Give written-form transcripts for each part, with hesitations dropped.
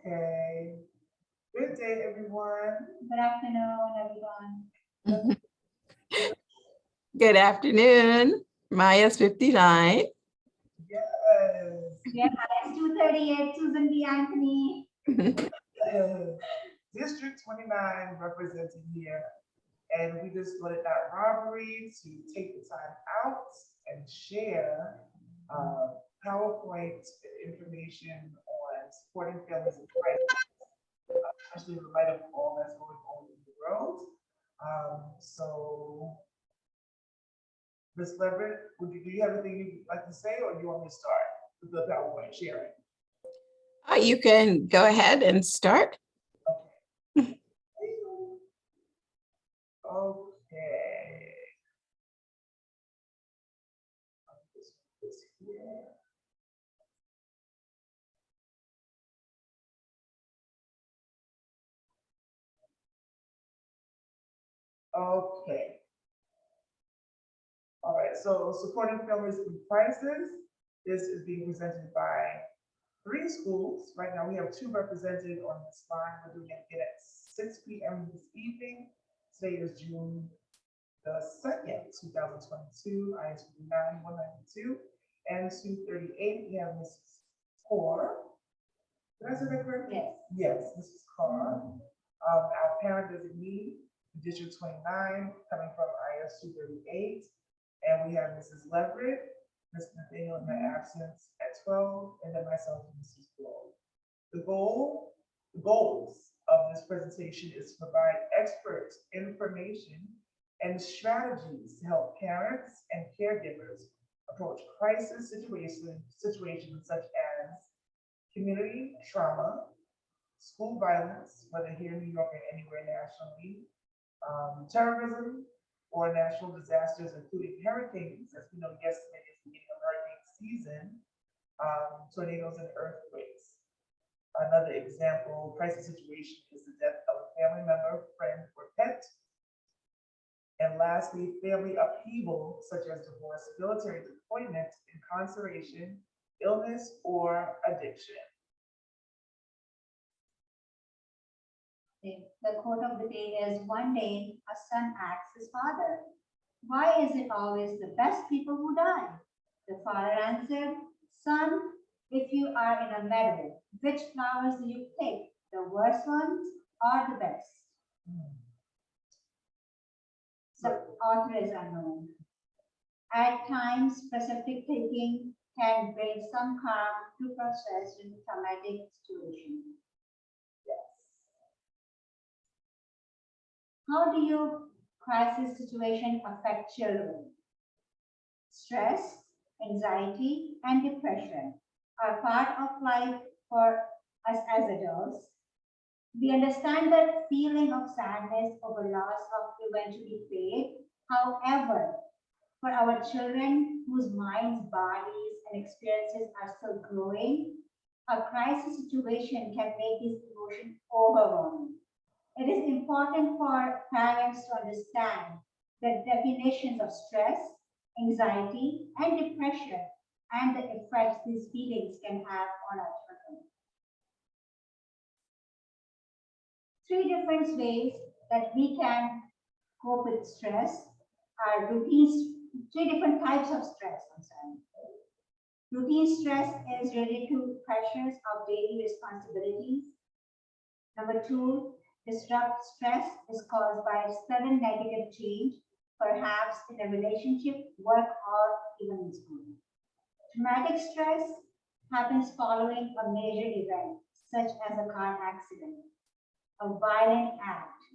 Okay. Good day, everyone. Good afternoon, everyone. Good afternoon. Maya's 59. Yes. Yeah, it's 2:38, Susan B. Anthony. District 29 represented here. And we just let it that robbery to take the time out and share PowerPoint information on supporting families in crisis, especially in light of all that's going on in the world. So, Ms. Leverett, do you have anything you'd like to say, or do you want me to start with the PowerPoint sharing? You can go ahead and start. Okay. Okay. Okay. All right, so supporting families in crisis. This is being presented by 3 schools. Right now we have 2 represented on this line. We're doing it again at 6 p.m. this evening. Today is June the 2nd, 2022. I is 9192 and 238. We have Mrs. Kaur. Did I say that correctly? Yes. Yes, Mrs. Kaur. Our parent designee, District 29, coming from IS 238. And we have Mrs. Leverett, Mr. Nathaniel in my absence at 12, and then myself and Mrs. Blow. The goals of this presentation is to provide expert information and strategies to help parents and caregivers approach crisis situations such as community trauma, school violence, whether here in New York or anywhere nationally, terrorism, or natural disasters, including hurricanes, as we know yesterday is the beginning of hurricane season, tornadoes and earthquakes. Another example, crisis situation is the death of a family member, friend, or pet. And lastly, family upheaval, such as divorce, military deployment, incarceration, illness, or addiction. The quote of the day is, one day a son asks his father, why is it always the best people who die? The father answered, son, if you are in a meadow, which flowers do you pick, the worst ones or the best? The author is unknown. At times, specific thinking can bring some calm to process in traumatic situations. How do your crisis situation affect children? Stress, anxiety, and depression are part of life for us as adults. We understand that feeling of sadness over loss of eventually fade. However, for our children whose minds, bodies, and experiences are still growing, a crisis situation can make this emotion overwhelming. It is important for parents to understand the definitions of stress, anxiety, and depression, and the effects these feelings can have on our children. 3 different ways that we can cope with stress are routines, 3 different types of stress. Routine stress is related to pressures of daily responsibilities. Number 2, disrupt stress is caused by sudden negative change, perhaps in a relationship, work, or even in school. Traumatic stress happens following a major event, such as a car accident, a violent act,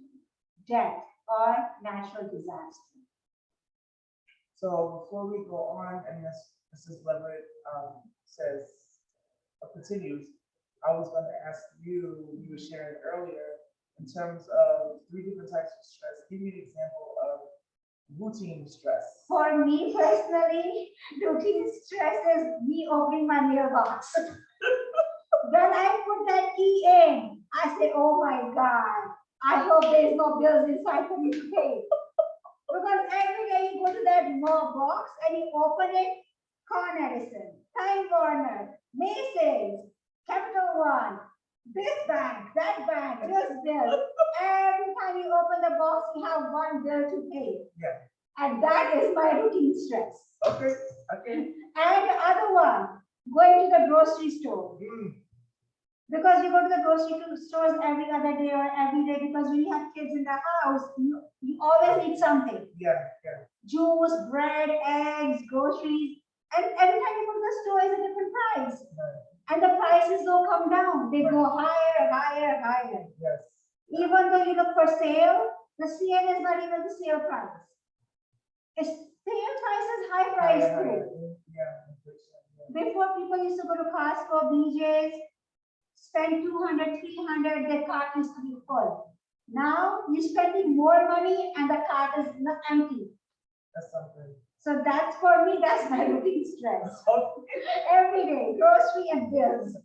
death, or natural disaster. So before we go on, and Mrs. Leverett says, or continues, I was going to ask you were sharing earlier, in terms of 3 different types of stress. Give me an example of routine stress. For me personally, routine stress is me opening my mailbox. When I put that key in, I say, oh my God, I hope there is no bills inside for me to pay. Because every day you go to that mailbox and you open it, Con Edison, Time Warner, Macy's, Capital One, this bank, that bank, this bill. Every time you open the box, you have one bill to pay. Yeah. And that is my routine stress. Okay. And the other one, going to the grocery store. Because you go to the grocery stores every other day or every day, because when you have kids in the house, you always need something. Yeah. Juice, bread, eggs, groceries. And every time you go to the store, it's a different price. Right. And the prices don't come down. They go higher. Yes. Even though you look for sale, the sale is not even the sale price. It's sale price is high price too. Yeah. Before, people used to go to Costco, BJ's, spend 200, 300, their cart used to be full. Now you're spending more money and the cart is not empty. That's something. So that's, for me, that's my routine stress. Every day, grocery and bills.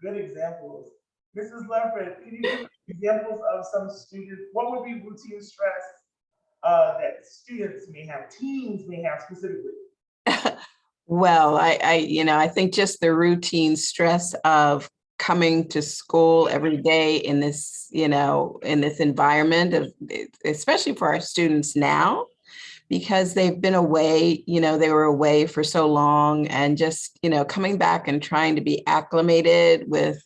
Good examples. Mrs. Leopard, can you give examples of some students? What would be routine stress that students may have, teens may have specifically? Well, I think just the routine stress of coming to school every day in this, in this environment of, especially for our students now, because they've been away, they were away for so long, and just, coming back and trying to be acclimated with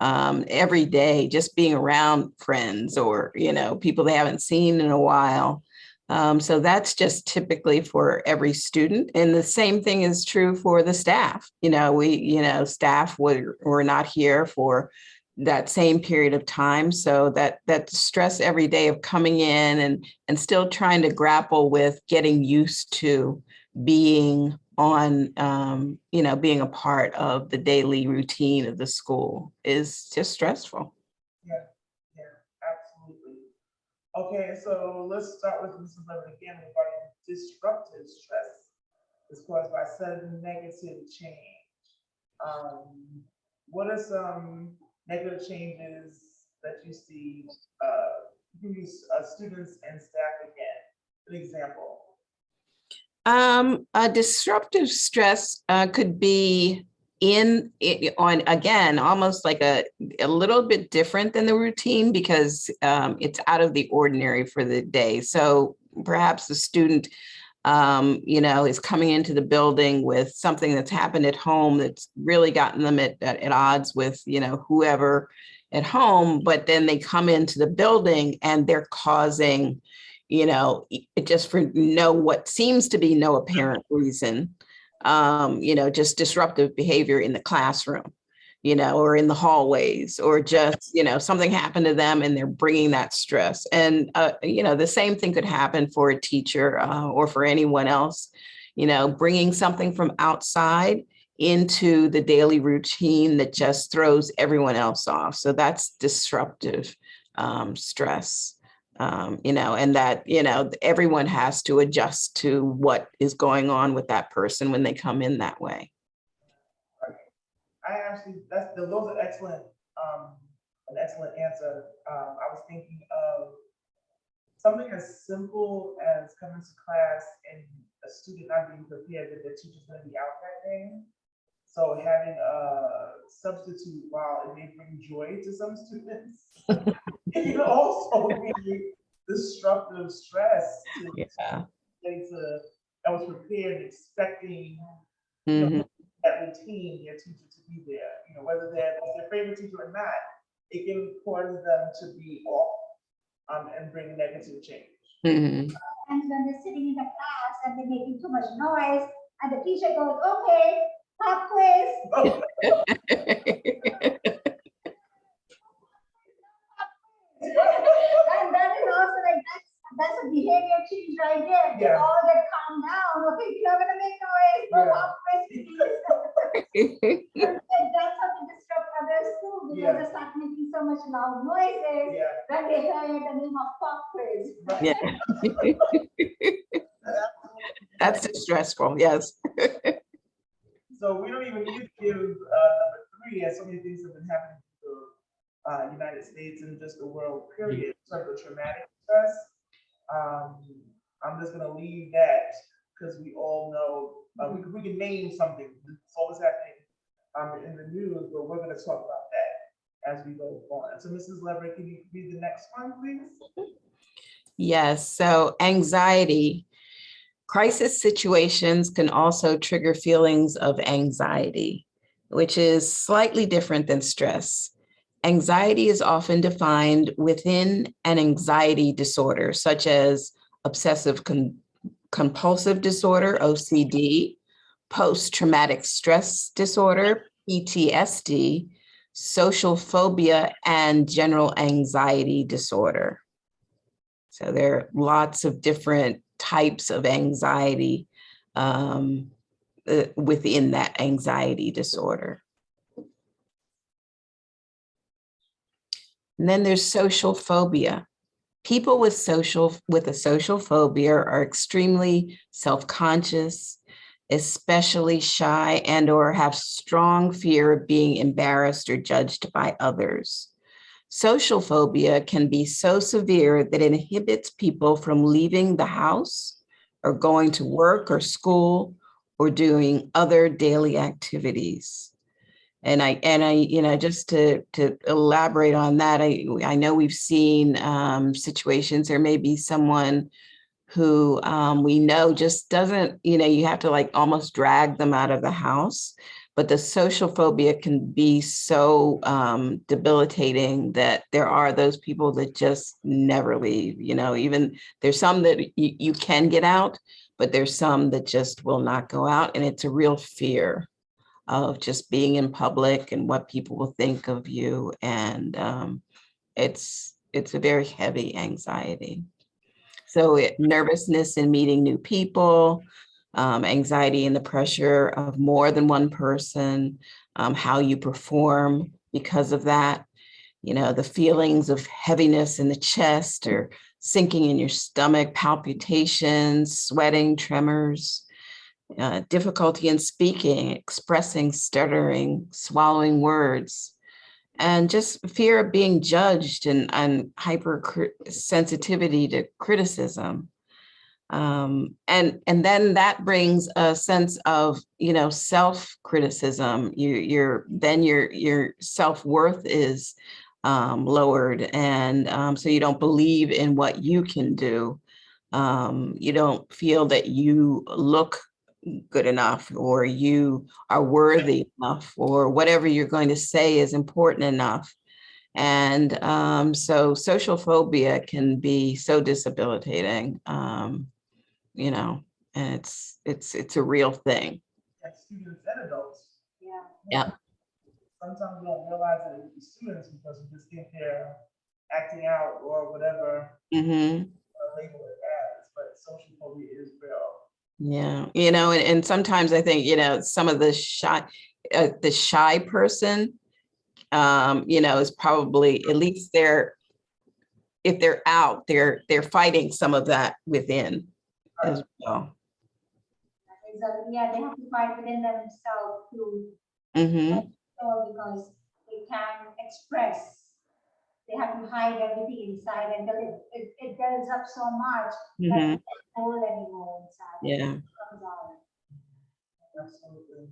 every day, just being around friends or, people they haven't seen in a while. So that's just typically for every student. And the same thing is true for the staff. Staff were not here for that same period of time. So that stress every day of coming in and still trying to grapple with getting used to being on, being a part of the daily routine of the school is just stressful. Yeah, absolutely. Okay, so let's start with Mrs. Levin again regarding disruptive stress. It's caused by sudden negative change. What are some negative changes that you see? You can use students and staff again. An example. A disruptive stress could be on, again, almost like a little bit different than the routine, because it's out of the ordinary for the day. So perhaps the student, is coming into the building with something that's happened at home that's really gotten them at odds with, whoever at home, but then they come into the building and they're causing, just for what seems to be no apparent reason, just disruptive behavior in the classroom, or in the hallways, or just, something happened to them and they're bringing that stress. And, the same thing could happen for a teacher or for anyone else, bringing something from outside into the daily routine that just throws everyone else off. So that's disruptive stress. And that, everyone has to adjust to what is going on with that person when they come in that way. Those are excellent, an excellent answer. I was thinking of something as simple as coming to class and a student not being prepared that the teacher's going to be out that day. So having a substitute, while it may bring joy to some students, it can also be disruptive stress to I was prepared, expecting that routine, their teacher to be there. Whether they're their favorite teacher or not, it can cause them to be off and bring negative change. And when they're sitting in the class and they're making too much noise, and the teacher goes, "Okay, pop quiz." Oh. And that is also like that's a behavior change right there. They all get calmed down. Okay, you're not gonna make noise. No pop quiz, please. And that's how they disrupt others too, because they start making so much loud noises. Then they hear the name of pop quiz. That's stressful. Yes. So we don't even need to give number 3, as so many things have been happening to the United States and just the world, period, in terms of traumatic stress. I'm just going to leave that because we all know, we can name something. It's always happening in the news, but we're going to talk about that as we go on. So Mrs. Leverett, can you read the next one, please? Yes, so anxiety. Crisis situations can also trigger feelings of anxiety, which is slightly different than stress. Anxiety is often defined within an anxiety disorder, such as obsessive compulsive disorder, OCD, post-traumatic stress disorder, PTSD, social phobia, and general anxiety disorder. So there are lots of different types of anxiety within that anxiety disorder. And then there's social phobia. People with a social phobia are extremely self-conscious, especially shy, and or have strong fear of being embarrassed or judged by others. Social phobia can be so severe that it inhibits people from leaving the house or going to work or school or doing other daily activities. And I, just to elaborate on that, I know we've seen situations. There may be someone who we know just doesn't, you have to like almost drag them out of the house. But the social phobia can be so debilitating that there are those people that just never leave. Even there's some that you can get out, but there's some that just will not go out. And it's a real fear of just being in public and what people will think of you. And it's a very heavy anxiety. So nervousness in meeting new people, anxiety and the pressure of more than one person, how you perform because of that, the feelings of heaviness in the chest or sinking in your stomach, palpitations, sweating, tremors, difficulty in speaking, expressing, stuttering, swallowing words, and just fear of being judged and hypersensitivity to criticism. And then that brings a sense of, self-criticism. Your self-worth is lowered. And so you don't believe in what you can do. You don't feel that you look good enough, or you are worthy enough, or whatever you're going to say is important enough. And so social phobia can be so debilitating, and it's a real thing. And students and adults. Yeah. Yeah. Sometimes we don't realize that it's students because we just think they're acting out or whatever label it as, but social phobia is real. Yeah, and sometimes I think, some of the shy person, is probably, at least if they're out, they're fighting some of that within as well. Yeah, they have to fight within themselves to because they can't express. They have to hide everything inside until it builds up so much that they can't hold anymore inside. Yeah. It comes out. Absolutely.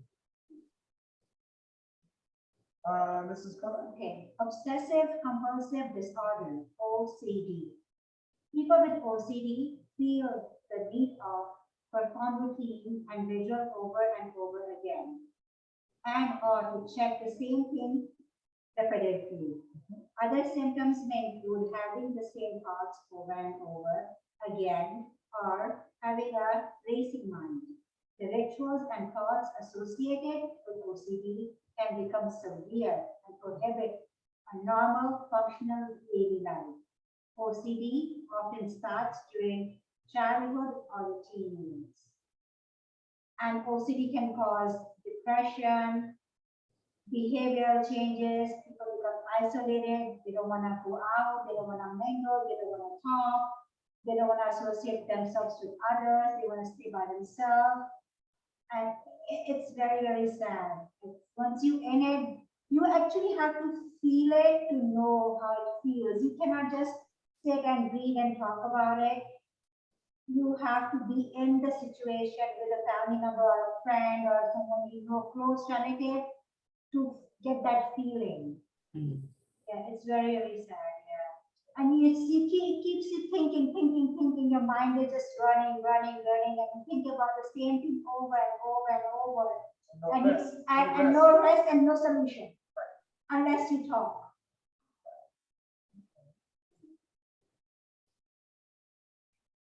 Mrs. Kaur? Okay, obsessive compulsive disorder, OCD. People with OCD feel the need of perform routine and visual over and over again, and or to check the same thing repetitively. Other symptoms may include having the same thoughts over and over again, or having a racing mind. The rituals and thoughts associated with OCD can become severe and prohibit a normal functional daily life. OCD often starts during childhood or teen years. And OCD can cause depression, behavioral changes, people become isolated, they don't want to go out, they don't want to mingle, they don't want to talk, they don't want to associate themselves with others, they want to stay by themselves. And it's very, very sad. Once you're in it, you actually have to feel it to know how it feels. You cannot just sit and read and talk about it. You have to be in the situation with a family member or a friend or someone you know, close relative, to get that feeling. Yeah, it's very, very sad, yeah. And you keeps you thinking, your mind is just running, and you think about the same thing over and over and over. No And, rest, and no rest and no solution, unless you talk.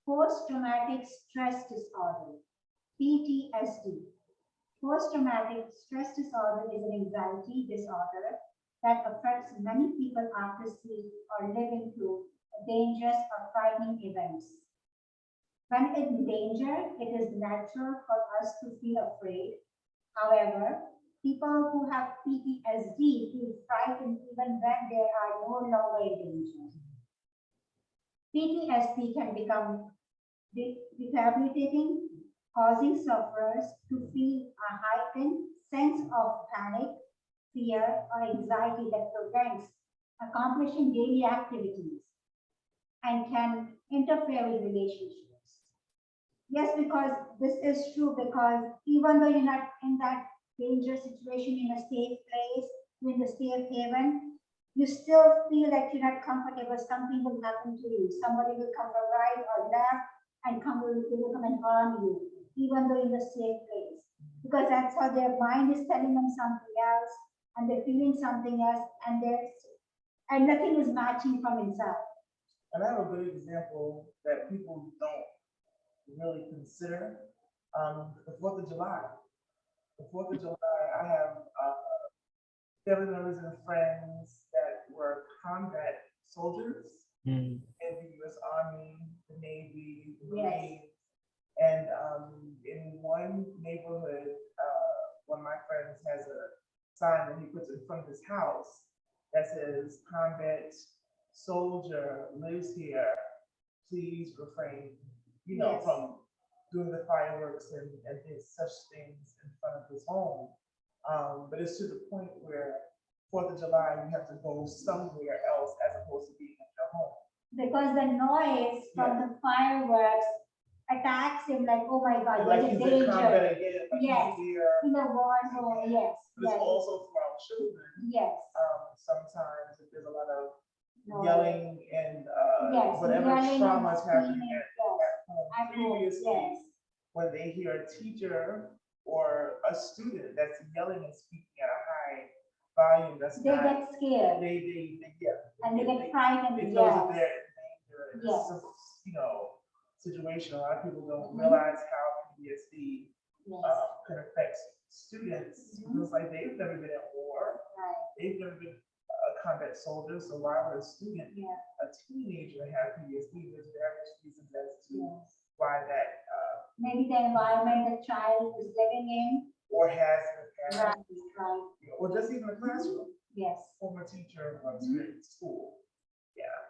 Post-traumatic stress disorder, PTSD. Post-traumatic stress disorder is an anxiety disorder that affects many people after seeing or living through dangerous or frightening events. When in danger, it is natural for us to feel afraid. However, people who have PTSD feel frightened even when they are no longer in danger. PTSD can become debilitating, causing sufferers to feel a heightened sense of panic, fear, or anxiety that prevents accomplishing daily activities and can interfere with relationships. Yes, because this is true, because even though you're not in that dangerous situation, in a safe place, in a safe haven, you still feel that you're not comfortable. Something will happen to you. Somebody will come from right or left and they will come and harm you, even though in a safe place. Because that's how their mind is telling them something else, and they're feeling something else, and nothing is matching from inside. And I have a good example that people don't really consider. The 4th of July. The 4th of July, I have family members and friends that were combat soldiers in the U.S. Army, the Navy, the Yes. Marines. And in one neighborhood, one of my friends has a sign that he puts in front of his house that says, "Combat soldier lives here. Please refrain, Yes. from doing the fireworks and such things in front of his home." But it's to the point where 4th of July, you have to go somewhere else as opposed to being at your home. Because the noise from the fireworks attacks him like, oh my God, Like there's a he's in combat danger. again, like Yes. he's here. In the war zone, yes. But it's Yes. also for our children. Yes. Sometimes if there's a lot of No. yelling and Yes, whatever yelling trauma and is happening screaming, at home At home, previously, yes. when they hear a teacher or a student that's yelling and speaking at a high volume, that's They not, get scared yeah. and they get frightened. They feel that Yes. they're in danger. And Yes. it's situation. A lot of people don't Mhm. realize how PTSD Yes. can affect students. Mhm. It's like they've never been at war. Right. They've never been a combat soldier. So why would a student, Yeah. a teenager, have PTSD? There's various reasons as to Yes. why that Maybe the environment the child is living in. or has in the past, Right. or just even a classroom, Yes. former teacher or experience at school. Yeah.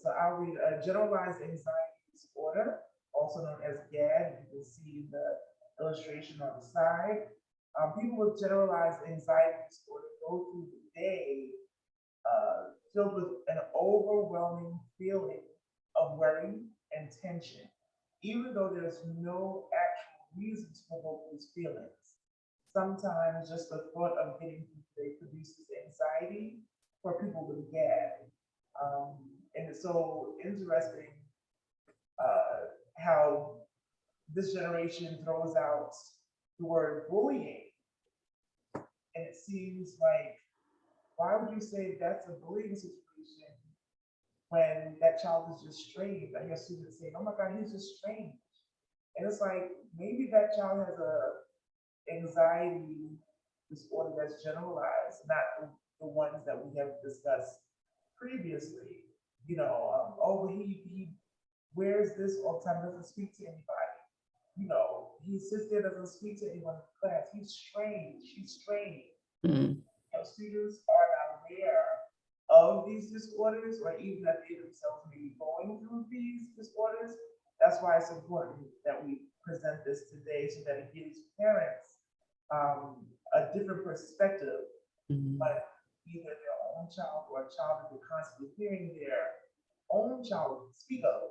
So I'll read a generalized anxiety disorder, also known as GAD. You can see the illustration on the side. People with generalized anxiety disorder go through the day filled with an overwhelming feeling of worry and tension, even though there's no actual reason to provoke these feelings. Sometimes just the thought of getting through the day produces anxiety for people with GAD. And it's so interesting how this generation throws out the word bullying. And it seems like, why would you say that's a bullying situation when that child is just strange? I hear students saying, "Oh my God, he's just strange." And it's like, maybe that child has a anxiety disorder that's generalized, not the ones that we have discussed previously. Oh, he wears this all the time, doesn't speak to anybody. He sits there, doesn't speak to anyone in class. He's strange. She's strange. Students are not aware of these disorders, or even that they themselves may be going through these disorders. That's why it's important that we present this today, so that it gives parents a different perspective, but either their own child or a child that they're constantly hearing their own child speak of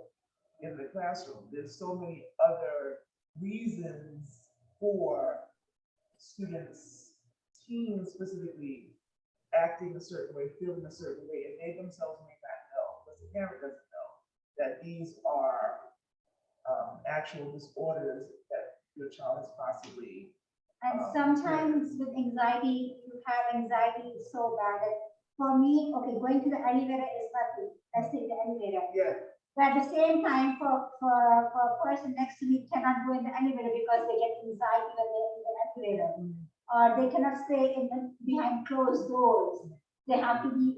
in the classroom. There's so many other reasons for students, teens specifically, acting a certain way, feeling a certain way, and they themselves may not know, because the parent doesn't know that these are actual disorders that your child is possibly. And sometimes with anxiety, you have anxiety so bad that for me, okay, going to the elevator is nothing. Let's take the elevator. Yeah, But at the same time, for a person next to me cannot go in the elevator because they get anxiety when they're in the elevator. Or they cannot stay behind closed doors. They have to be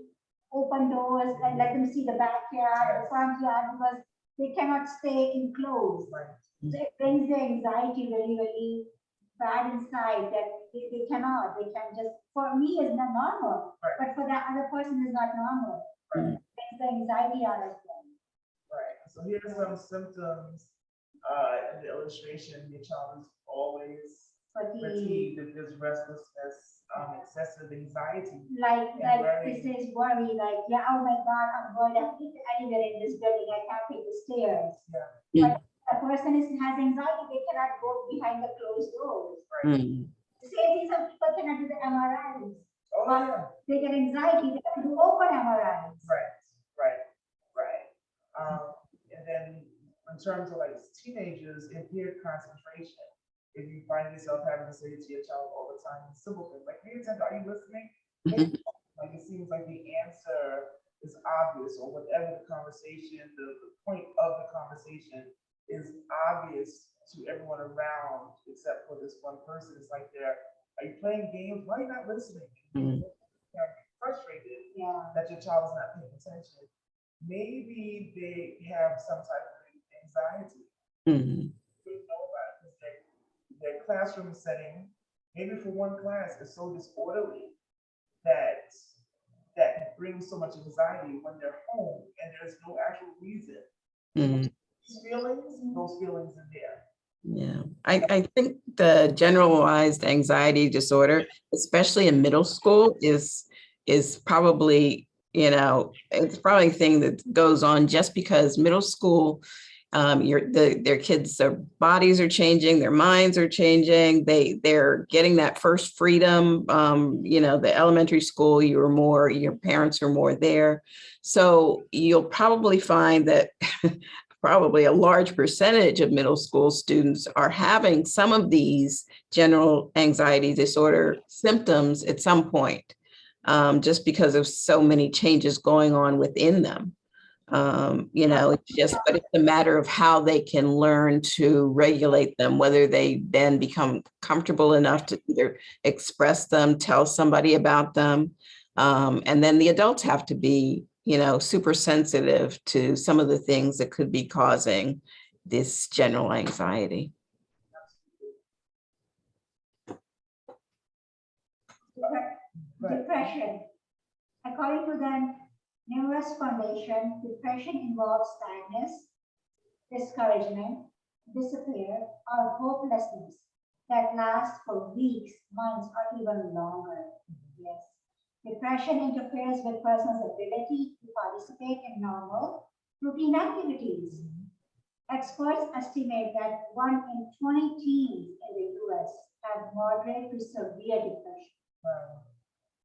open doors and let them see the backyard, the front yard, because they cannot stay enclosed. right. So it brings their anxiety really, really bad inside that they cannot, they can just, for me it's not normal, Right. but for that other person is not normal. Right. It brings the anxiety out of them. Right, so here are some symptoms, in the illustration, your child is always Fatigue, fatigued, if there's restlessness, excessive anxiety. like worry. it says worry, like, yeah, oh my God, I'm going to hit the elevator in this building, I can't take the stairs. Yeah. But the person has anxiety, they cannot go behind the closed doors. Right. The same thing, some people cannot do the MRIs. Oh, yeah, They get anxiety, they have to do open MRIs. right. And then in terms of like teenagers, impaired concentration, if you find yourself having to say to your child all the time, simple things like, pay attention, are you listening? Like it seems like the answer is obvious, or whatever the conversation, the point of the conversation is obvious to everyone around, except for this one person. It's like are you playing games? Why are you not listening? You're frustrated that your child is not paying attention. Maybe they have some type of anxiety. They know about it because their classroom setting, maybe for one class, is so disorderly that brings so much anxiety when they're home and there's no actual reason. These feelings, those feelings are there. Yeah, I think the generalized anxiety disorder, especially in middle school, is probably, it's probably a thing that goes on just because middle school, their kids, their bodies are changing, their minds are changing, they're getting that first freedom. The elementary school, your parents are more there. So you'll probably find that probably a large percentage of middle school students are having some of these general anxiety disorder symptoms at some point, just because of so many changes going on within them. But it's a matter of how they can learn to regulate them, whether they then become comfortable enough to either express them, tell somebody about them. And then the adults have to be super sensitive to some of the things that could be causing this general anxiety. Depression. According to the Numerous Foundation, depression involves sadness, discouragement, despair, or hopelessness that lasts for weeks, months, or even longer. Yes. Depression interferes with person's ability to participate in normal, routine activities. Experts estimate that 1 in 20 teens in the US have moderate to severe depression.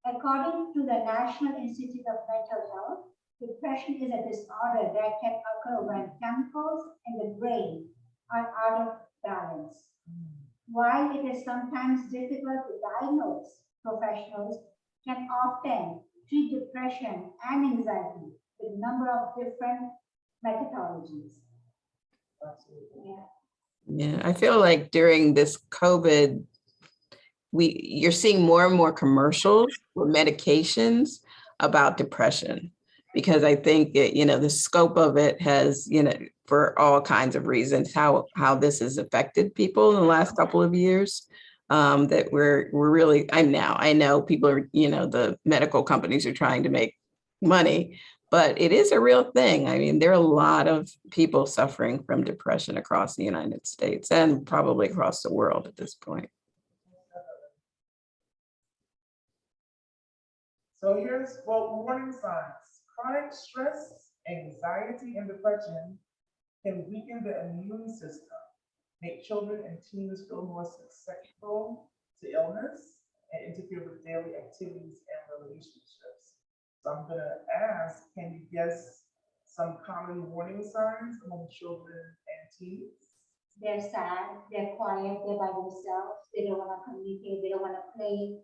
According to the National Institute of Mental Health, depression is a disorder that can occur when chemicals in the brain are out of balance. While it is sometimes difficult to diagnose, professionals can often treat depression and anxiety with a number of different methodologies. Yeah, I feel like during this COVID, you're seeing more and more commercials for medications about depression, because I think the scope of it has, for all kinds of reasons, how this has affected people in the last couple of years. That we're really, I know people are, the medical companies are trying to make money, but it is a real thing. I mean, there are a lot of people suffering from depression across the United States and probably across the world at this point. So here's warning signs. Chronic stress, anxiety, and depression can weaken the immune system, make children and teens feel more susceptible to illness, and interfere with daily activities and relationships. So I'm gonna ask, can you guess some common warning signs among children and teens? They're sad, they're quiet, they're by themselves, they don't want to communicate, they don't want to play,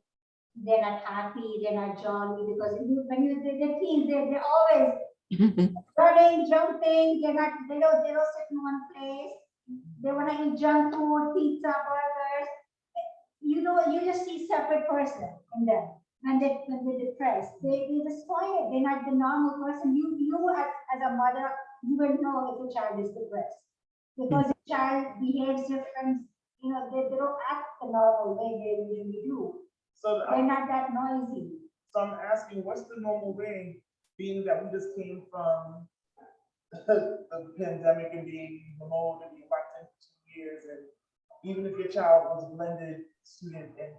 they're not happy, they're not jolly, because when they're teens, they're always running, jumping, they don't sit in one place. They want to eat junk food, pizza, burgers. You just see separate person in them. When they're depressed, they just quiet. They're not the normal person. You as a mother, you will know if a child is depressed because the child behaves different. They don't act the normal way they usually do. So They're not that noisy. So I'm asking, what's the normal way, being that we just came from the pandemic and being remote and being locked in for 2 years, and even if your child was a blended student and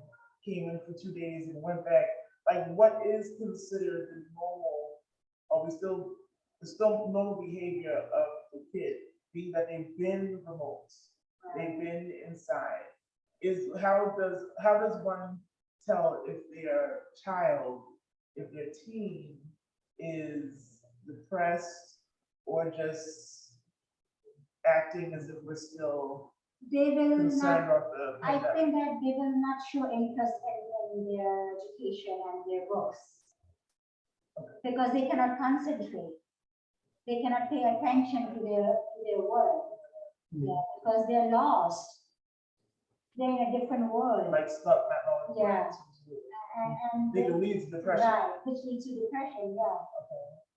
came in for 2 days and went back, like what is considered the normal, or still normal behavior of the kid, being that they've been remote, they've been inside, how does one tell if their child, if their teen is depressed or just acting as if we're still They will concerned not. about the I pandemic? think that they will not show interest in their education and their books because they cannot concentrate. They cannot pay attention to their work. Yeah, because they're lost. They're in a different world. Like stuck, not knowing Yeah. what to do. And They can lead to depression. right, which leads to depression. Yeah,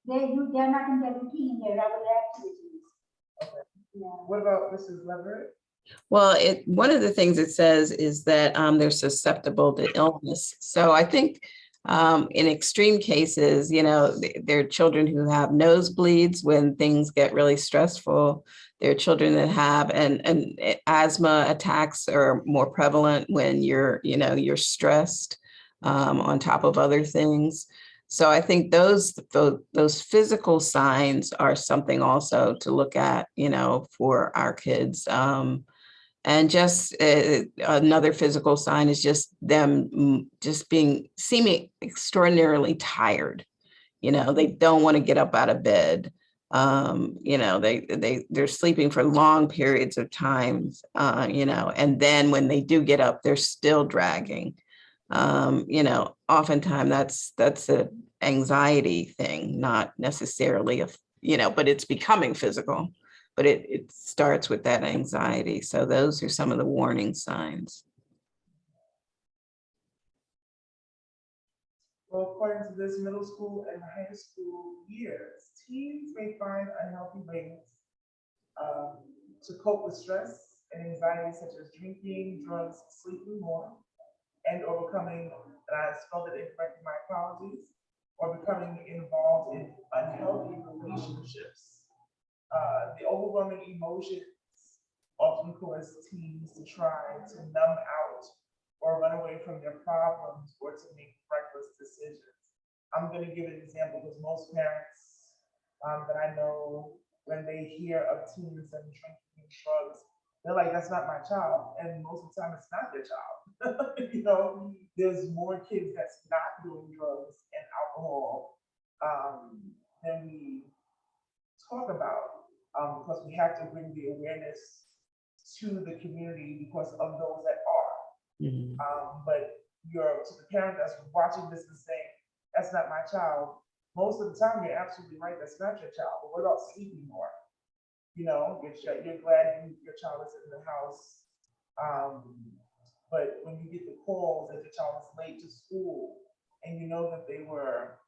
they're not in their routine, their regular activities. Yeah. What about Mrs. Leverett? Well, one of the things it says is that they're susceptible to illness. So I think in extreme cases, there are children who have nosebleeds when things get really stressful. There are children that have and asthma attacks are more prevalent when you're stressed on top of other things. So I think those physical signs are something also to look at, for our kids. And just another physical sign is just them seeming extraordinarily tired. They don't want to get up out of bed. They're sleeping for long periods of times, and then when they do get up, they're still dragging. Oftentimes that's a anxiety thing, not necessarily but it's becoming physical. But it starts with that anxiety. So those are some of the warning signs. Well, according to this middle school and high school years, teens may find unhealthy ways to cope with stress and anxiety, such as drinking, drugs, sleeping more, and overcoming, and I spelled it incorrectly, my apologies, or becoming involved in unhealthy relationships. The overwhelming emotions often cause teens to try to numb out or run away from their problems or to make reckless decisions. I'm going to give an example because most parents that I know, when they hear of teens and drinking drugs, they're like, that's not my child. And most of the time, it's not their child. There's more kids that's not doing drugs and alcohol than we talk about, because we have to bring the awareness to the community because of those that are. But to the parent that's watching this and saying, that's not my child, most of the time you're absolutely right, that's not your child. But what about sleeping more? You're glad your child is in the house. But when you get the calls that your child is late to school and you know that they were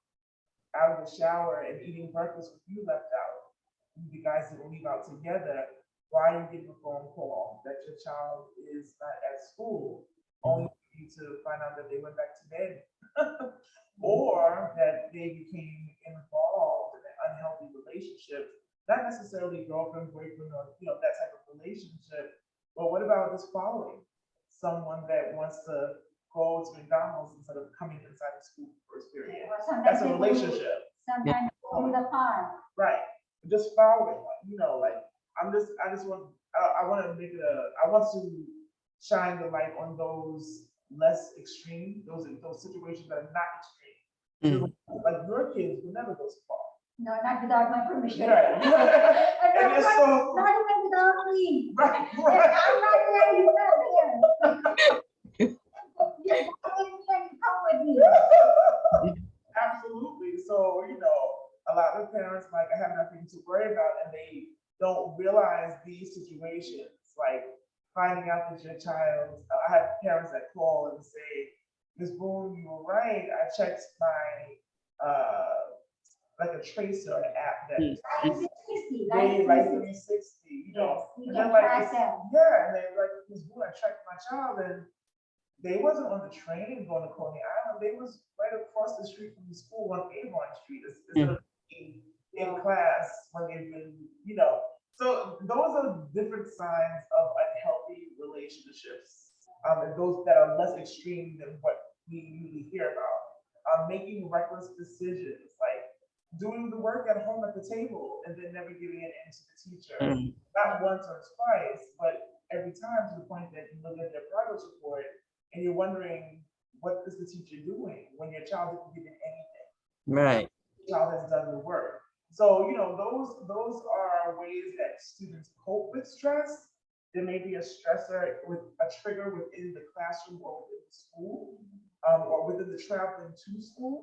out of the shower and eating breakfast with you left out, you guys didn't leave out together, why are you getting a phone call that your child is not at school, only for you to find out that they went back to bed or that they became involved in an unhealthy relationship, not necessarily girlfriend, boyfriend, or that type of relationship, but what about just following someone that wants to go to McDonald's instead of coming inside the school first period? That's a relationship. Sometimes go to the park. Right. Just following, I want to make it I want to shine the light on those less extreme, those situations that are not extreme. Mm. Like your kids will never go so far. No, not without my permission. Right. And And not, it's so, not even without me. right, I'm right. not there, you're not there. You can come with me. Absolutely. So, a lot of parents like I have nothing to worry about and they don't realize these situations, like finding out that your child, I have parents that call and say, Ms. Boone, you were right. I checked my, like a tracer app that Mm. Life 360, they life like 360. 360, Yes, we and can they're like, track them. yeah, and they're like, Ms. Boone, I tracked my child and they wasn't on the train going to Coney Island. They was right across the street from the school on Avon Street. Instead of being in class when they've been. So those are different signs of unhealthy relationships. And those that are less extreme than what we usually hear about. Making reckless decisions, like doing the work at home at the table and then never giving it into the teacher. Mm. Not once or twice, but every time to the point that you look at their progress report and you're wondering, what is the teacher doing when your child isn't given anything? Right. Your child has done the work. So, those are ways that students cope with stress. There may be a stressor with a trigger within the classroom or within the school, or within the traveling to school,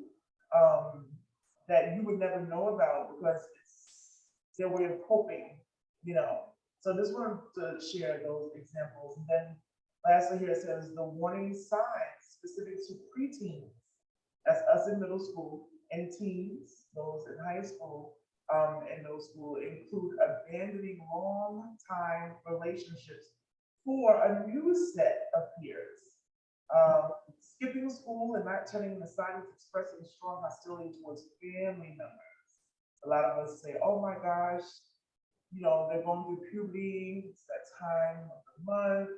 that you would never know about because it's their way of coping. So just wanted to share those examples. And then lastly here it says the warning signs specific to preteens. That's us in middle school and teens, those in high school, and middle school include abandoning long time relationships for a new set of peers. Skipping school and not turning in assignments expressing strong hostility towards family members. A lot of us say, oh my gosh, they're going through puberty, it's that time of the month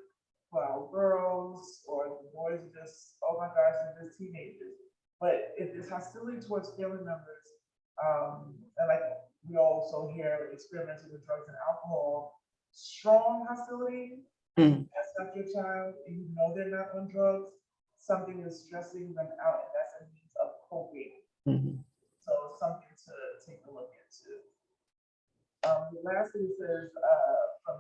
for our girls, or the boys are just, oh my gosh, they're just teenagers. But if there's hostility towards family members, and like we also hear experimenting with drugs and alcohol, strong hostility, Mm. that's not your child, and you know they're not on drugs, something is stressing them out, and that's a means of coping. Mhm. So something to take a look into. Lastly, it says from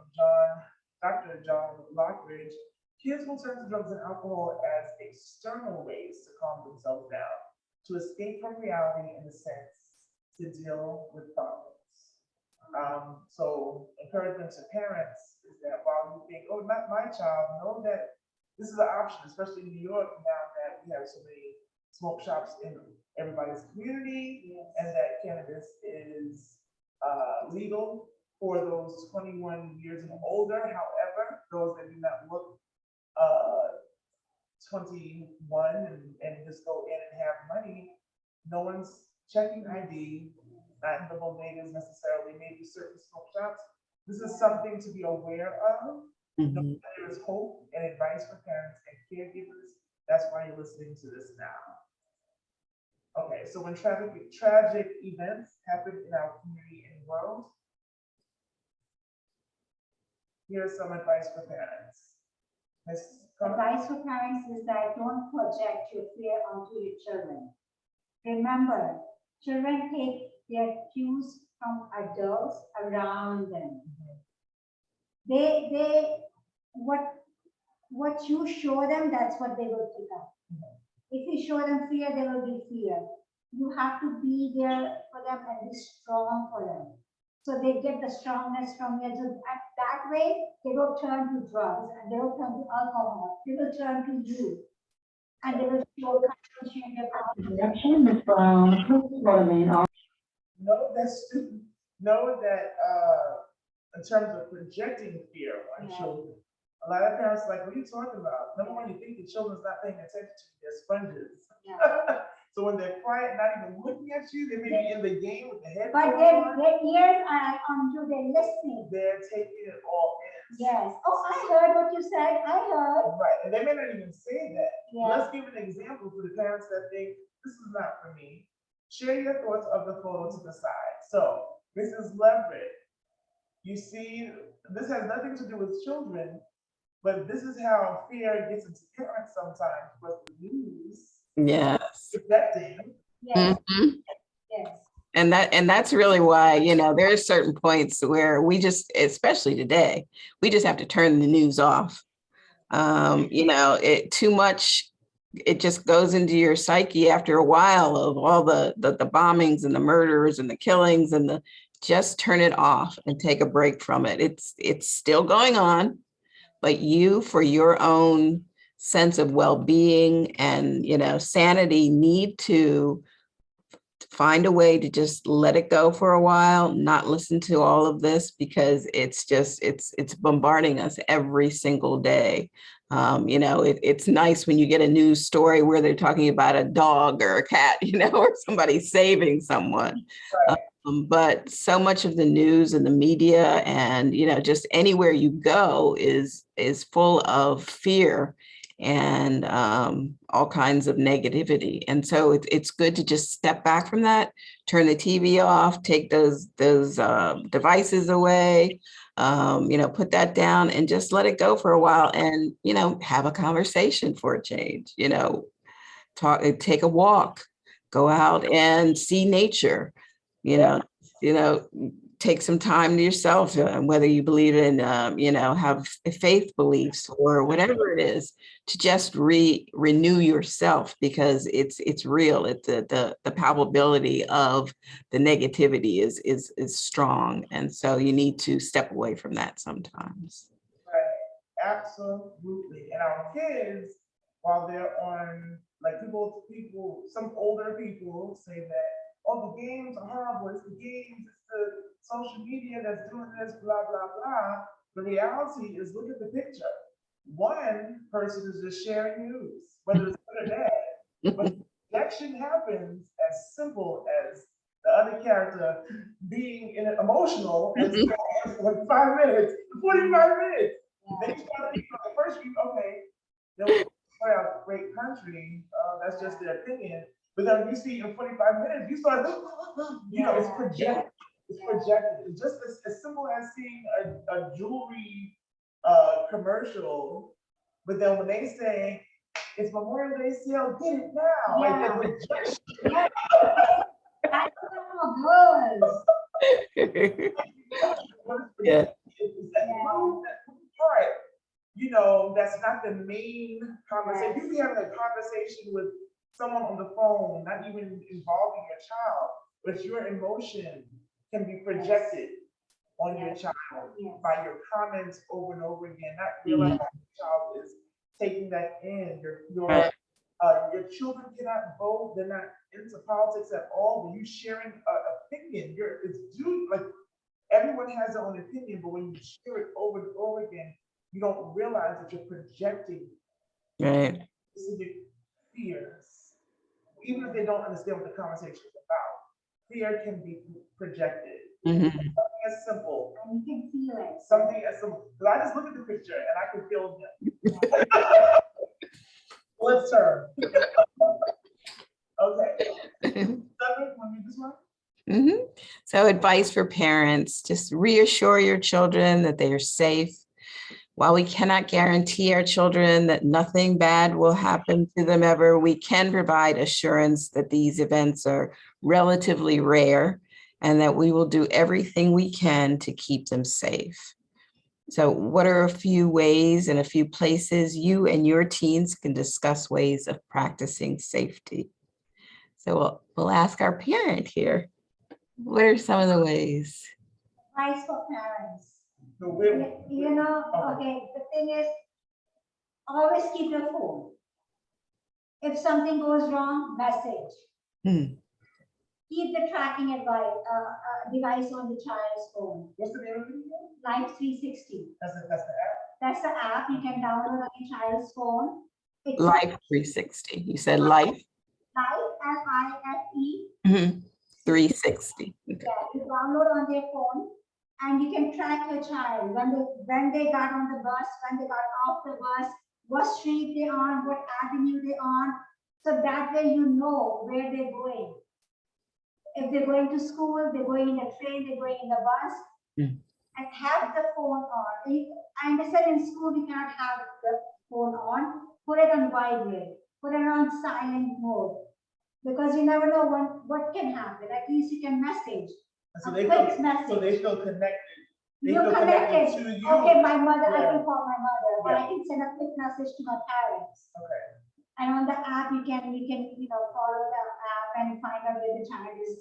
Dr. John Lockridge, kids will turn to drugs and alcohol as external ways to calm themselves down, to escape from reality in a sense, to deal with problems. So encouragement to parents is that while you think, oh, not my child, know that this is an option, especially in New York now that we have so many smoke shops in everybody's community, and that cannabis is legal for those 21 years and older. However, those that do not look 21 and just go in and have money, no one's checking ID, not in the bodegas necessarily, maybe certain smoke shops. This is something to be aware of. Mhm. There is hope and advice for parents and caregivers. That's why you're listening to this now. Okay, so when tragic events happen in our community and world, here's some advice for parents. Ms. Kaur? Advice for parents is that don't project your fear onto your children. Remember, children take their cues from adults around them. They what you show them, that's what they will pick up. If you show them fear, there will be fear. You have to be there for them and be strong for them. So they get the strongness from you. So that way, they will turn to drugs and they will turn to alcohol. They will turn to you. And they will show compassion in their Objection, Ms. Brown, please remain on. Know that in terms of projecting fear on Yeah. children, a lot of parents are like, what are you talking about? Number one, you think the children's not paying attention to you, they're sponges. Yeah. So when they're quiet, not even looking at you, they may be in the game with the But headphones on, their ears are on you, they're listening. they're taking it all in. Yes. Oh, I heard what you said. I heard. Right, and they may not even say that. Yeah. Let's give an example for the parents that think, this is not for me. Share your thoughts of the photo to the side. So, Mrs. Leverett, you see, this has nothing to do with children, but this is how fear gets into parents sometimes, but the news Yes. affecting Yes, Mhm. yes. And that's really why, there are certain points where we just, especially today, we just have to turn the news off. It too much, it just goes into your psyche after a while of all the bombings and the murders and the killings and just turn it off and take a break from it. It's still going on, but you, for your own sense of well-being and, sanity, need to find a way to just let it go for a while, not listen to all of this, because it's bombarding us every single day. It's nice when you get a news story where they're talking about a dog or a cat, or somebody saving someone. Right. But so much of the news and the media and, just anywhere you go is full of fear and all kinds of negativity. And so it's good to just step back from that, turn the TV off, take those devices away, put that down and just let it go for a while and, have a conversation for a change, take a walk, go out and see nature, you know, you know, take some time to yourself, whether you believe in, have faith beliefs or whatever it is, to just renew yourself, because it's real. It's the palpability of the negativity is strong, and so you need to step away from that sometimes. Right, absolutely. And our kids, while they're on, like some older people say that, oh, the games are horrible, it's the games, it's the social media that's doing this, blah, blah, blah. The reality is, look at the picture. One person is just sharing news, whether it's good or bad. But rejection happens as simple as the other character being emotional and for 5 minutes, 45 minutes. Then you start thinking, at first okay, they're a great country, that's just their opinion. But then you see in 45 minutes, you start, it's projected. It's projected. It's just as simple as seeing a jewelry commercial, but then when they say it's Memorial Day sale, get it now. Like Yeah. the rejection. Yeah. That's how girls. Yeah. It's that little part, that's not the main conversation. You can be having a conversation with someone on the phone, not even involving your child, but your emotion can be projected on your child by your comments over and over again, not realizing your child is taking that in. Your children cannot vote, they're not into politics at all, but you sharing an opinion, it's due, like everyone has their own opinion, but when you share it over and over again, you don't realize that you're projecting specific fears, even if they don't understand what the conversation is about. Fear can be projected. Something as simple. And you can feel it. Something as simple. Because I just look at the picture and I can feel them. Let's turn. Okay. Cedric, want to read this one? So, advice for parents: just reassure your children that they are safe. While we cannot guarantee our children that nothing bad will happen to them ever, we can provide assurance that these events are relatively rare and that we will do everything we can to keep them safe. So what are a few ways and a few places you and your teens can discuss ways of practicing safety? So we'll ask our parent here. What are some of the ways? Advice for parents. So Okay, the thing is, always keep your phone. If something goes wrong, message. Keep the tracking device on the child's phone. What's the name of it? Life 360. That's the app. That's the app you can download on your child's phone. It's Life 360. You said Life? Life, Life. 360. Okay. Yeah, you download on their phone and you can track your child when they got on the bus, when they got off the bus, what street they're on, what avenue they're on. So that way you know where they're going. If they're going to school, they're going in a train, they're going in the bus, and have the phone on. I understand in school you cannot have the phone on. Put it on wide way. Put it on silent mode. Because you never know what can happen. At least you can message. And so A they quick feel, message. so they feel connected. They You're feel connected. to you. Okay, my mother, I Yeah. can call my mother, or Yeah. I can send a quick message to my parents. Okay. And on the app, you can follow the app and find out where the child is,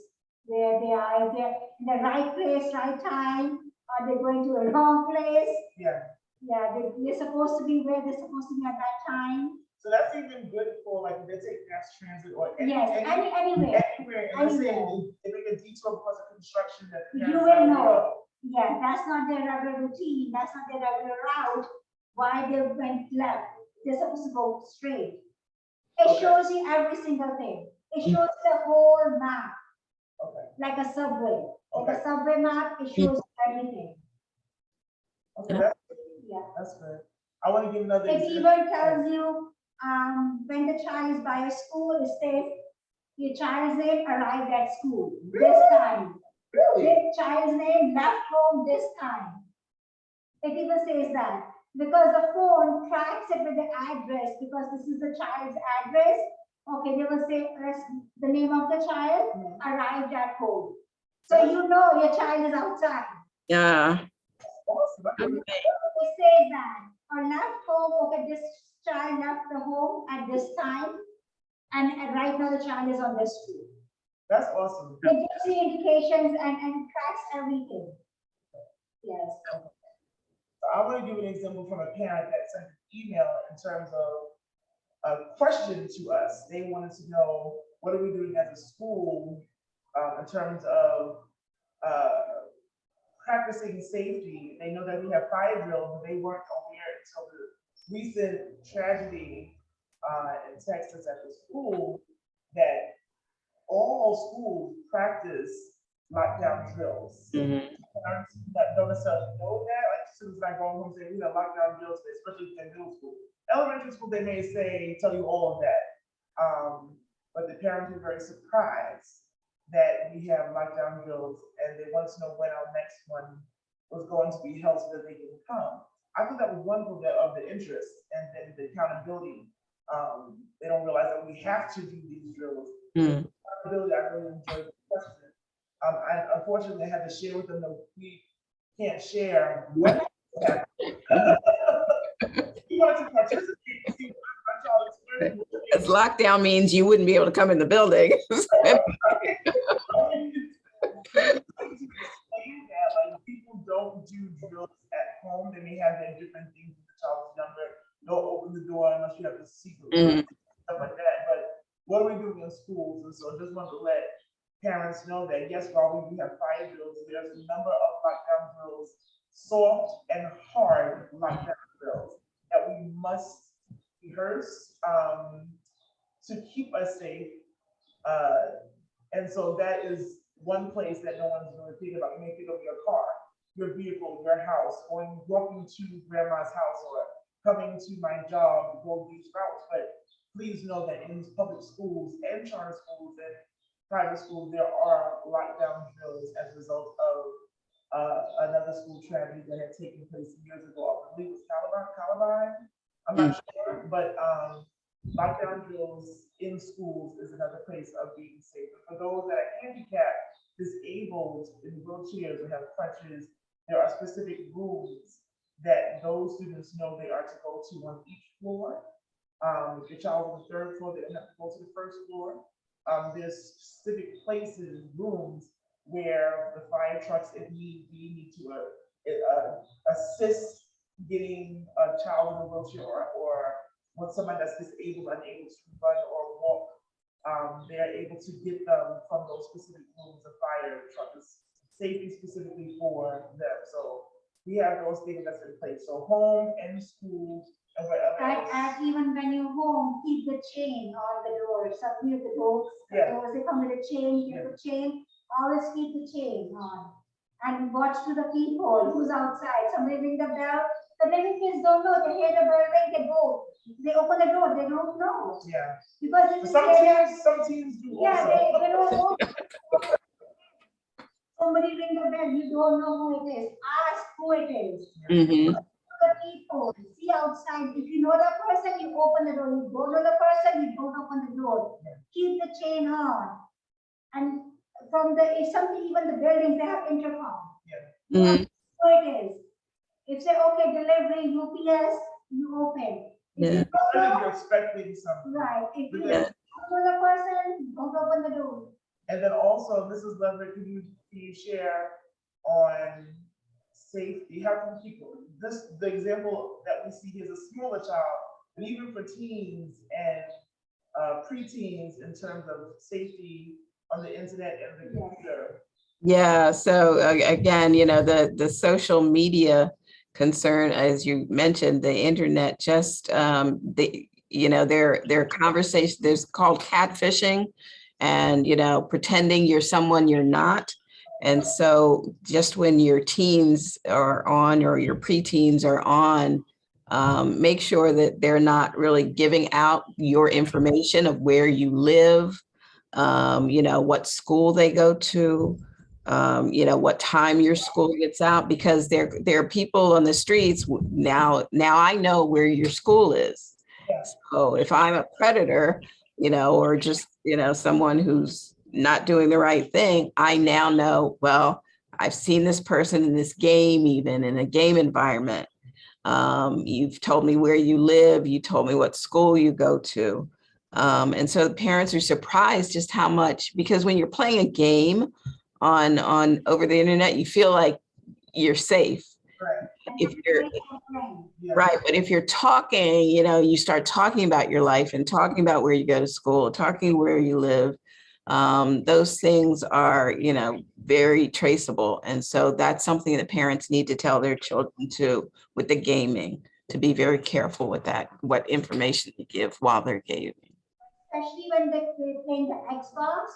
where they are, if they're in the right place, right time, or they're going to a wrong place. Yeah. Yeah, they're supposed to be where they're supposed to be at that time. So that's even good for like, if they take mass transit or Yes, anywhere. anywhere. And let's say Anywhere. they make a detour because of construction that. the You parents will are know. aware of. Yeah, that's not their regular routine, that's not their regular route, why they went left. They're supposed to go straight. It Okay. shows you every single thing. It shows the whole map, Okay. like a subway. Like Okay. a subway map, it shows everything. Okay, Yeah. that's good. I want to give another It example. even tells you, when the child is by a school, it says, your child's name arrived at school this time. Really? This child's name left home this time. It even says that because the phone tracks it with the address, because this is the child's address. Okay, they will say the name of the child arrived at home. So you know your child is outside. Yeah. Awesome. It says that or left home. Okay, this child left the home at this time, and right now the child is on the street. That's awesome. It gives you indications and tracks everything. Yes. So I want to give an example from a parent that sent an email in terms of a question to us. They wanted to know, what are we doing as a school in terms of practicing safety? They know that we have fire drills, but they weren't aware until the recent tragedy in Texas at the school that all schools practice lockdown drills. Parents that don't necessarily know that, like students not going home saying we have lockdown drills, especially in middle school. Elementary school, they may tell you all of that. But the parents were very surprised that we have lockdown drills, and they wanted to know when our next one was going to be held so that they can come. I think that was one of the interest, and then the accountability. They don't realize that we have to do these drills. Accountability, I really enjoyed the question. I unfortunately had to share with them that we can't share what happened. You want to participate, see what our child experience. Because lockdown means you wouldn't be able to come in the building. Like people don't do drills at home. They may have their different things when the child is younger. Don't open the door unless you have the secret, stuff like that. But what are we doing in schools? And so I just want to let parents know that yes, while we do have fire drills, there's a number of lockdown drills, soft and hard lockdown drills that we must rehearse to keep us safe. And so that is one place that no one's really thinking about. You may think of your car, your vehicle, your house, walking to grandma's house or coming to my job to go these routes. But please know that in public schools and charter schools and private schools, there are lockdown drills as a result of another school tragedy that had taken place years ago. I believe it was Columbine. I'm not sure, but lockdown drills in schools is another place of being safe. For those that are handicapped, disabled, in wheelchairs, or have crutches, there are specific rooms that those students know they are to go to on each floor. If your child on the third floor, they don't have to go to the first floor. There's specific places, rooms, where the fire trucks, if need be, need to assist getting a child in a wheelchair or when someone that's disabled, unable to run or walk, they're able to get them from those specific rooms of fire trucks, safety specifically for them. So we have those things that's in place. So home and schools and wherever else. And even when you're home, keep the chain on the door. Some of the doors, they come with a chain, keep the chain, always keep the chain on. And watch to the people who's outside. Somebody ring the bell. The little kids don't know. They hear the bell ring, they go. They open the door, they don't know. Yeah. Because it's some teams do yeah, also. they don't know. Somebody ring the bell, you don't know who it is. Ask who it is. The people, see outside. If you know the person, you open the door. You don't know the person, you don't open the door. Keep the the chain on. And from the, if something, even the buildings, they have intercom. Yeah. You know who it is. If say, okay, delivery, UPS, you open. If Yeah. you don't Already know, you're expecting something. right, if you But don't then- know the person, don't open the door. And then also, Mrs. Leverett, can you share on safety, helping people? The example that we see here is a smaller child, but even for teens and preteens in terms of safety on the internet and the computer. Yeah, so again, the social media concern, as you mentioned, the internet, just their conversation, there's called catfishing, and pretending you're someone you're not. And so just when your teens are on or your preteens are on, make sure that they're not really giving out your information of where you live, what school they go to, what time your school gets out, because there are people on the streets now I know where your school is. Yeah. So if I'm a predator, or just, someone who's not doing the right thing, I now know, well, I've seen this person in this game, even in a game environment. You've told me where you live, you told me what school you go to. And so the parents are surprised just how much, because when you're playing a game on over the internet, you feel like you're safe. Right. If you're Yeah. right, but if you're talking, you start talking about your life and talking about where you go to school, talking where you live, those things are, very traceable. And so that's something that parents need to tell their children too, with the gaming, to be very careful with that, what information you give while they're gaming. Especially when they're playing the Xbox,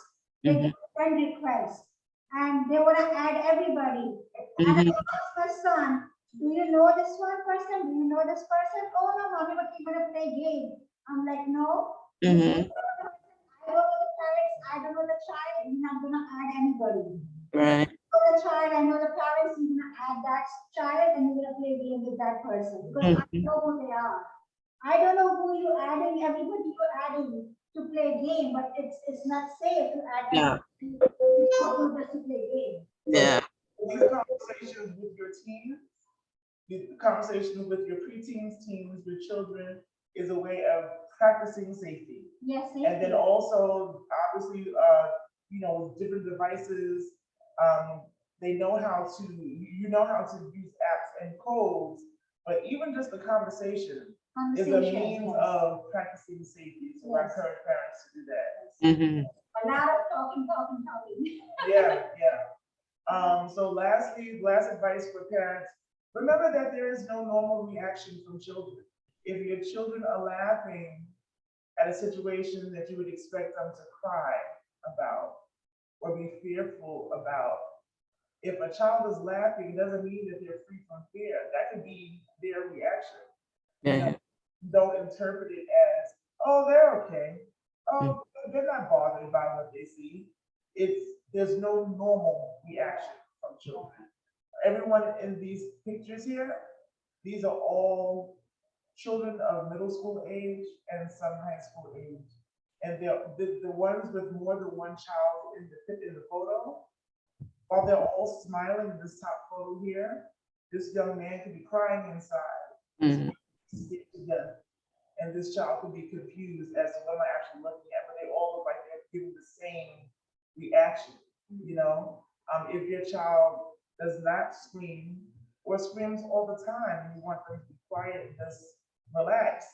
they Mhm. get friend requests and they want to add everybody. And I Mhm. ask my son, do you know this one person? Do you know this person? Oh no, mommy, but we're gonna play game. I'm like, no. Mhm. I don't know the parents, I don't know the child, you're not gonna add anybody. Right. I know the child, I know the parents, you're gonna add that child and you're gonna play game with that person because I know who they are. I don't know who you're adding, everybody you're adding to play game, but it's not safe to add Yeah. everybody just to play game. Yeah. These conversations with your teens, the conversations with your preteens, teens, your children, is a way of practicing safety. Yes, And then also, obviously, with different devices, they know how to, how to use apps and codes, but even just the conversation is a means of practicing safety. So I encourage parents to do that. Mhm. A lot of talking. Yeah. So lastly, last advice for parents, remember that there is no normal reaction from children. If your children are laughing at a situation that you would expect them to cry about or be fearful about, if a child is laughing, it doesn't mean that they're free from fear. That could be their reaction. Yeah. Don't interpret it as, oh, they're okay. Oh, they're not bothered by what they see. There's no normal reaction from children. Everyone in these pictures here, these are all children of middle school age and some high school age. And the ones with more than one child in the photo, while they're all smiling in this top photo here, this young man could be crying inside. Mhm. And this child could be confused as to what am I actually looking at, but they all look like they're giving the same reaction. If your child does not scream or screams all the time and you want them to be quiet and just relax,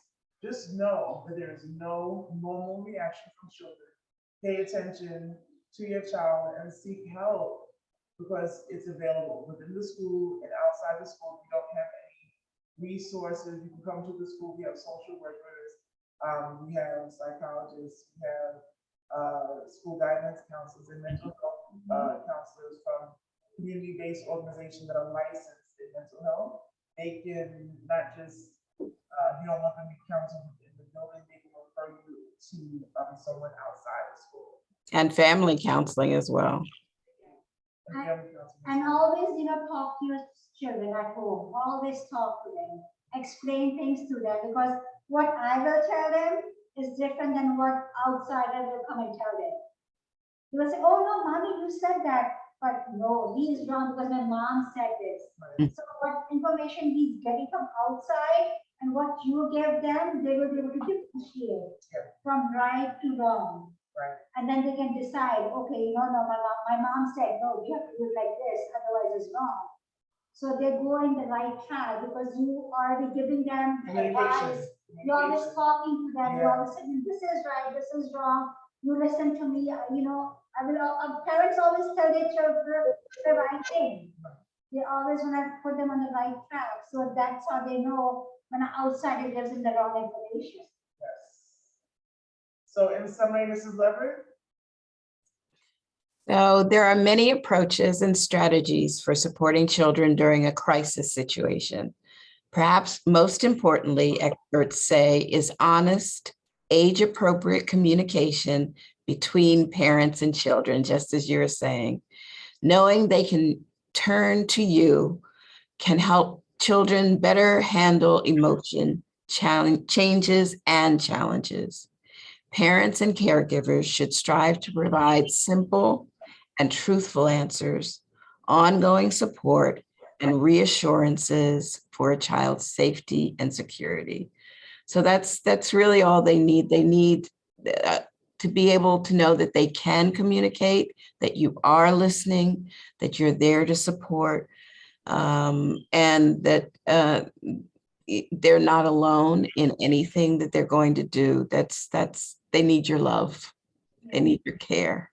just know that there is no normal reaction from children. Pay attention to your child and seek help because it's available within the school and outside the school. If you don't have any resources, you can come to the school. We have social workers, we have psychologists, we have school guidance counselors and mental health counselors from community-based organizations that are licensed in mental health. They can not just, you don't want them to be counseled in the building, they can refer you to someone outside of school. And family counseling as well. And always, talk to your children at home. Always talk to them. Explain things to them because what I will tell them, is different than what outsiders will come and tell them. They will say, oh no, mommy, you said that. But no, he is wrong because my mom said this. Right. So what information he's getting from outside and what you give them, they will be able to differentiate Yeah. from right to wrong. Right. And then they can decide, okay, no, my mom said, no, we have to do it like this, otherwise it's wrong. So they go in the right track because you are giving them advice. You're always talking to them. You're always saying, this is right, this is wrong. You listen to me, you know, parents always tell their children the right thing. They always want to put them on the right track. So that's how they know when an outsider gives them the wrong information. Yes. So in summary, Mrs. Leverett? So there are many approaches and strategies for supporting children during a crisis situation. Perhaps most importantly, experts say, is honest, age-appropriate communication between parents and children, just as you were saying. Knowing they can turn to you can help children better handle emotion, changes, and challenges. Parents and caregivers should strive to provide simple and truthful answers, ongoing support, and reassurances for a child's safety and security. So that's really all they need. They need to be able to know that they can communicate, that you are listening, that you're there to support, and that they're not alone in anything that they're going to do. They need your love. They need your care.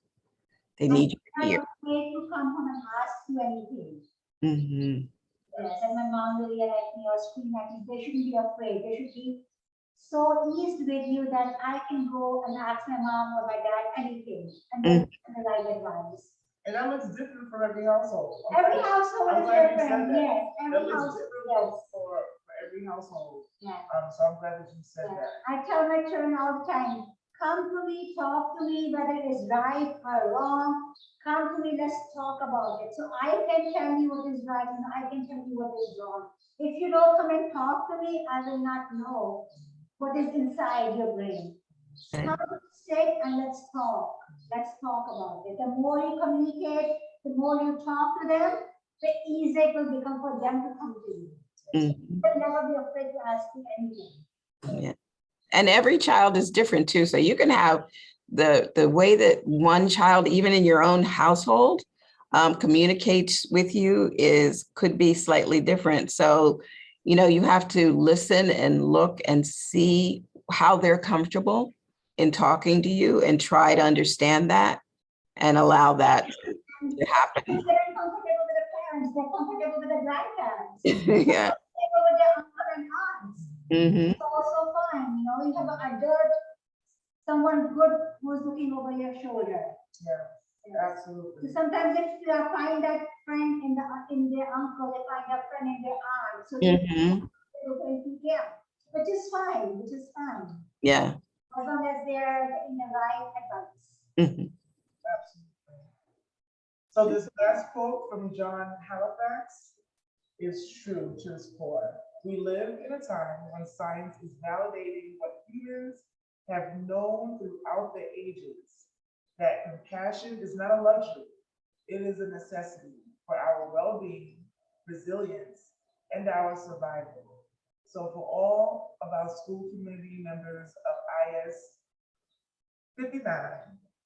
They need your ear. Afraid to come home and ask you anything. Mm-hmm. Yes, and my mom will yell at me or scream at me. They shouldn't be afraid. They should be so eased with you that I can go and ask my mom or my dad anything and then get the right advice. And that looks different from every household. Every household I'm is glad you said different. that. Yes, That every looks household. different Yes. for every household. Yeah. So I'm glad that you said Yeah. that. I tell my children all the time, come to me, talk to me, whether it's right or wrong. Come to me, let's talk about it. So I can tell you what is right and I can tell you what is wrong. If you don't come and talk to me, I will not know what is inside your brain. Come, sit and let's talk. Let's talk about it. The more you communicate, the more you talk to them, the easier it will become for them to come to you. Mm-hmm. They'll never be afraid to ask you anything. Yeah. And every child is different too. So you can have the way that one child, even in your own household, communicates with you could be slightly different. So, you know, you have to listen and look and see how they're comfortable in talking to you and try to understand that and allow that to happen. They're comfortable with the parents, they're comfortable with the grandparents. Yeah. Comfortable with their uncle and aunts. Mm-hmm. It's also fine, you know, you have an adult, someone good who's looking over your shoulder. Yeah, absolutely. So sometimes if you find that friend in their uncle, they find a friend in their aunt. So Mm-hmm. which is fine, which is fine. Yeah. As long as they're getting the right advice. Mm-hmm. Absolutely. So this last quote from John Halifax is true to its core. We live in a time when science is validating what humans have known throughout the ages, that compassion is not a luxury, it is a necessity for our well-being, resilience, and our survival. So for all of our school community members of IS 59,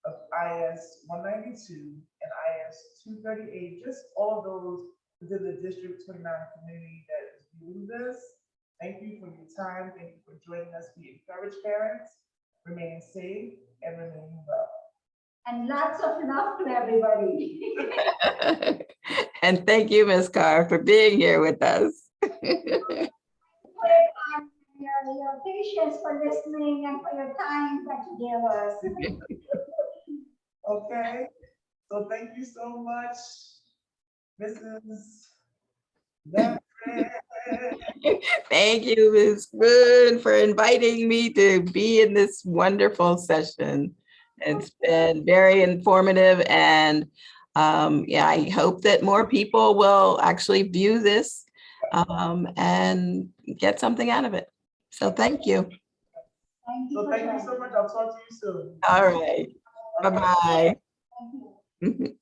of IS 192, and IS 238, just all of those within the District 29 community that is viewing this, thank you for your time. Thank you for joining us. We encourage parents, remain safe and remain well. And lots of love to everybody. And thank you, Ms. Kaur, for being here with us. Your patience for listening and for your time that you gave us. Okay, so thank you so much, Mrs. Leverett. Thank you, Ms. Boone, for inviting me to be in this wonderful session. It's been very informative, and yeah, I hope that more people will actually view this and get something out of it. So thank you. Thank you. So for thank you joining. so much. I'll talk to you soon. All right. Okay. Bye-bye. Thank you.